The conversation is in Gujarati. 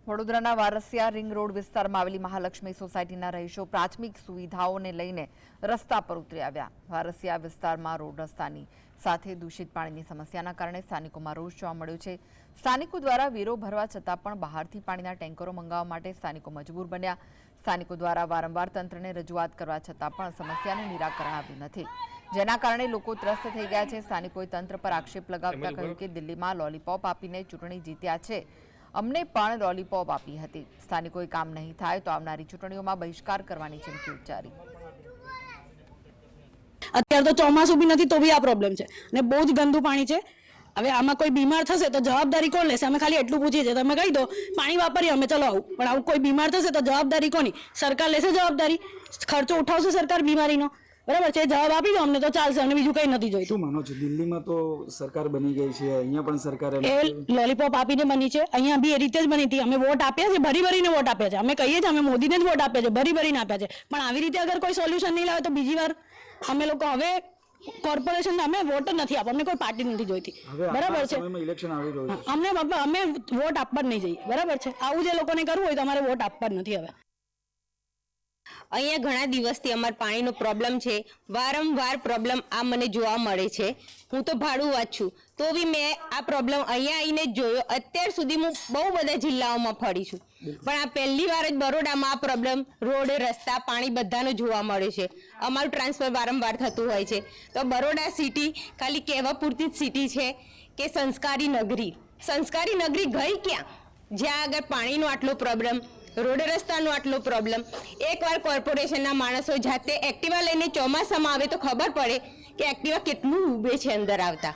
વડોદરાના વારસિયા રિંગ રોડ વિસ્તારમાં આવેલી મહાલક્ષ્મી સોસાયટીના રહીશો પ્રાથમિક સુવિધાઓને લઈને રસ્તા પર ઉતરી આવ્યા। વારસિયા વિસ્તારમાં રોડ રસ્તાની સાથે દૂષિત પાણીની સમસ્યાના કારણે સ્થાનિકોમાં રોષ જોવા મળ્યો છે। સ્થાનિકો દ્વારા વેરો ભરવા છતાં પણ બહારથી પાણીના ટેન્કરો મંગાવવા માટે સ્થાનિકો મજબૂર બન્યા। સ્થાનિકો દ્વારા વારંવાર તંત્રને રજૂઆત કરવા છતાં પણ સમસ્યાનું નિરાકરણ આવ્યું નથી, જેના કારણે લોકો ત્રસ્ત થઈ ગયા છે। સ્થાનિકોએ તંત્ર પર આક્ષેપ લગાવતા કહ્યું કે દિલ્હીમાં લોલીપોપ આપીને ચૂંટણી જીત્યા છે, અમને પણ લોલીપોપ આપી હતી। સ્થાનિકોએ કામ નહીં થાય તો આવનારી ચૂંટણીઓમાં બહિષ્કાર કરવાની ચીમકી ઉચ્ચારી। અત્યારે તો ચોમાસું બી નથી તો બી આ પ્રોબ્લેમ છે અને બહુ જ ગંદુ પાણી છે। હવે આમાં કોઈ બીમાર થશે તો જવાબદારી કોણ લેશે? અમે ખાલી એટલું પૂછીએ છીએ, તમે કહી દો પાણી વાપરીએ અમે, ચલો આવું, પણ આવું કોઈ બીમાર થશે તો જવાબદારી કોની? સરકાર લેશે જવાબદારી, ખર્ચો ઉઠાવશે સરકાર બીમારીનો, બરાબર છે? જવાબ આપી દો અમને તો ચાલશે, અને બીજું કંઈ નથી જોઈતું। શું માનો છો? દિલ્હીમાં તો સરકાર બની ગઈ છે, અહીંયા પણ સરકારે એ લોલીપોપ આપીને બની છે, અહીંયા બી એ રીતે જ બની હતી। અમે વોટ આપ્યા છે, ભરી ભરીને વોટ આપ્યા છે, અમે કહીએ છીએ અમે મોદીને જ વોટ આપ્યા છે, ભરી ભરીને આપ્યા છે, પણ આવી રીતે અગર કોઈ સોલ્યુશન નહીં લાવે તો બીજી વાર અમે લોકો હવે કોર્પોરેશન અમે વોટ જ નથી આપવા, અમને કોઈ પાર્ટી નથી જોઈતી, બરાબર છે? ઇલેક્શન આવી રહ્યું છે, અમે વોટ આપવા જ નહીં જઈએ, બરાબર છે? આવું જે લોકોને કરવું હોય તો અમારે વોટ આપવા જ નથી હવે। અહીંયા ઘણા દિવસથી અમાર પાણીનો પ્રોબ્લેમ છે, વારંવાર પ્રોબ્લેમ આ મને જોવા મળે છે। હું તો ભાડુઆત છું તો બી મેં આ પ્રોબ્લેમ અહીંયા આવીને જ જોયો। અત્યાર સુધી હું બહુ બધા જિલ્લાઓમાં ફરી છું, પણ આ પહેલી વાર જ બરોડામાં આ પ્રોબ્લેમ રોડ, રસ્તા, પાણી બધાનો જોવા મળે છે। અમારું ટ્રાન્સફર વારંવાર થતું હોય છે, તો બરોડા સિટી ખાલી કહેવા પૂરતી જ સિટી છે કે સંસ્કારી નગરી। સંસ્કારી નગરી ગઈ ક્યાં, જ્યાં આગળ પાણીનો આટલો પ્રોબ્લેમ, રોડ રસ્તાનો આટલો પ્રોબ્લેમ। એકવાર કોર્પોરેશનના માણસો જાતે એક્ટિવા લઈને ચોમાસામાં આવે તો ખબર પડે કે એક્ટિવા કેટલું ડૂબે છે અંદર આવતા।